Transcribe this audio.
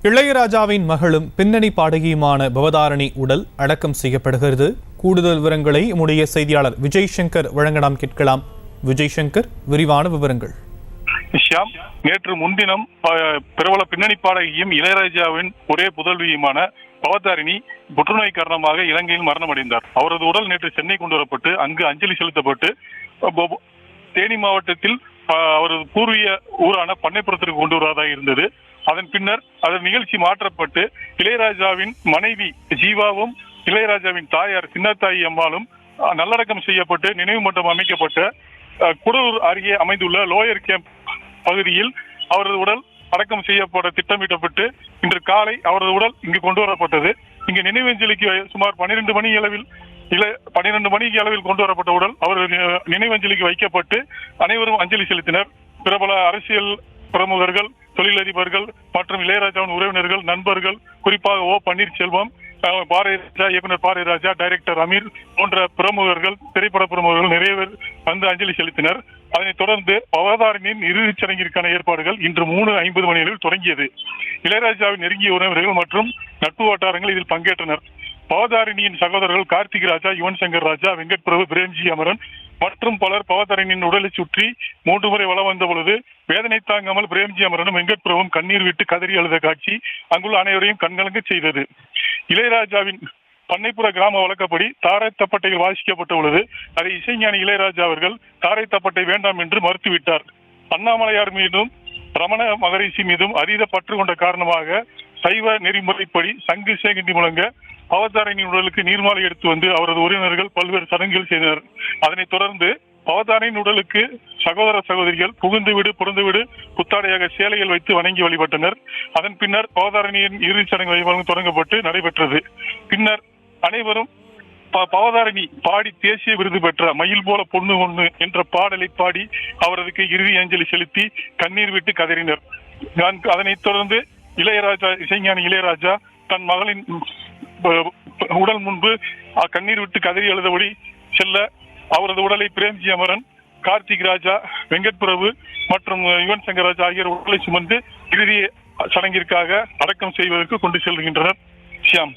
இளையராஜாவின் மகளும் பின்னணி பாடகியுமான பவதாரணி உடல் அடக்கம் செய்யப்படுகிறது. கூடுதல் விவரங்களை நம்முடைய செய்தியாளர் விஜய் சங்கர் வழங்க நாம் கேட்கலாம். விஜய் சங்கர், விரிவான விவரங்கள். நேற்று முன்தினம் பிரபல பின்னணி பாடகியும் இளையராஜாவின் ஒரே புதல்வியுமான பவதாரணி புற்றுநோய் காரணமாக இலங்கையில் மரணமடைந்தார். அவரது உடல் நேற்று சென்னை கொண்டு வரப்பட்டு அங்கு அஞ்சலி செலுத்தப்பட்டு தேனி மாவட்டத்தில் அவரது பூர்வீக ஊரான பண்ணைப்புறத்திற்கு கொண்டு வருவதாக இருந்தது. அதன் பின்னர் அதன் நிகழ்ச்சி மாற்றப்பட்டு இளையராஜாவின் மனைவி ஜீவாவும் இளையராஜாவின் தாயார் சின்னத்தாயி அம்மாளும் நல்லடக்கம் செய்யப்பட்டு நினைவு மண்டபம் அமைக்கப்பட்ட குடலூர் அருகே அமைந்துள்ள லோயர் கேம்ப் பகுதியில் அவரது உடல் அடக்கம் செய்யப்பட திட்டமிட்டப்பட்டு இன்று காலை அவரது உடல் இங்கு கொண்டு வரப்பட்டது. இங்கு நினைவஞ்சலிக்கு சுமார் 12 மணி அளவில் கொண்டு வரப்பட்ட உடல் அவரது நினைவஞ்சலிக்கு வைக்கப்பட்டு அனைவரும் அஞ்சலி செலுத்தினர். பிரபல அரசியல் பிரமுகர்கள், தொழிலதிபர்கள் மற்றும் இளையராஜாவின் உறவினர்கள், நண்பர்கள், குறிப்பாக ஓ பன்னீர்செல்வம், இயக்குனர் பாரதிராஜா, டைரக்டர் அமீர் போன்ற பிரமுகர்கள், திரைப்பட பிரமுகர்கள் நிறைய பேர் வந்து அஞ்சலி செலுத்தினர். அதனைத் தொடர்ந்து பவதாரணியின் இறுதிச் சடங்கிற்கான ஏற்பாடுகள் இன்று 3:50 மணி அளவில் தொடங்கியது. இளையராஜாவின் நெருங்கிய உறவினர்கள் மற்றும் நட்பு வட்டாரங்கள் இதில் பங்கேற்றனர். பவதாரணியின் சகோதரர்கள் கார்த்திக் ராஜா, யுவன் சங்கர் ராஜா, வெங்கட் பிரபு, பிரேம்ஜி அமரன் மற்றும் பலர் பவதாரணியின் உடலை சுற்றி 3 முறை வலம் வந்த பொழுது வேதனை தாங்காமல் பிரேம்ஜி அமரனும் வெங்கட் பிரபுவும் கண்ணீர் விட்டு கதறி அழுத காட்சி அங்குள்ள அனைவரையும் கண்கலங்க செய்தது. இளையராஜாவின் பண்ணைப்புற கிராம வழக்கப்படி தாரை தப்பட்டையில் வாசிக்கப்பட்ட பொழுது அதை இசைஞானி இளையராஜா அவர்கள் தாரை தப்பட்டை வேண்டாம் என்று மறுத்துவிட்டார். அண்ணாமலையார் மீதும் ரமண மகரிஷி மீதும் அதீத பற்று கொண்ட காரணமாக சைவ நெறிமுறைப்படி சங்கு சேகண்டி முழங்க பவதாரணியின் உடலுக்கு நீர்மாலை எடுத்து வந்து அவரது உறவினர்கள் பல்வேறு சடங்குகள் செய்தனர். அதனைத் தொடர்ந்து பவதாரணியின் உடலுக்கு சகோதர சகோதரிகள் புகுந்து வீடு புறந்து வீடு புத்தாடையாக சேலைகள் வைத்து வணங்கி வழிபட்டனர். அதன் பின்னர் பவதாரணியின் இறுதிச் சடங்கு வைபவம் தொடங்கப்பட்டு நடைபெற்றது. பின்னர் அனைவரும் பவதாரணி பாடி தேசிய விருது பெற்ற மயில் போல பொண்ணு ஒண்ணு என்ற பாடலை பாடி அவரதுக்கு இறுதி அஞ்சலி செலுத்தி கண்ணீர் விட்டு கதறினர். அதனைத் தொடர்ந்து இசைஞானி இளையராஜா தன் மகளின் உடல் முன்பு கண்ணீர் விட்டு கதறி எழுதபடி செல்ல அவரது உடலை பிரேம்ஜி அமரன், கார்த்திக் ராஜா, வெங்கட் பிரபு மற்றும் யுவன் சங்கர் ராஜா ஆகியோர் உடலை சுமந்து இறுதி சடங்கிற்காக அடக்கம் செய்வதற்கு கொண்டு செல்கின்றனர். ஷியாம்.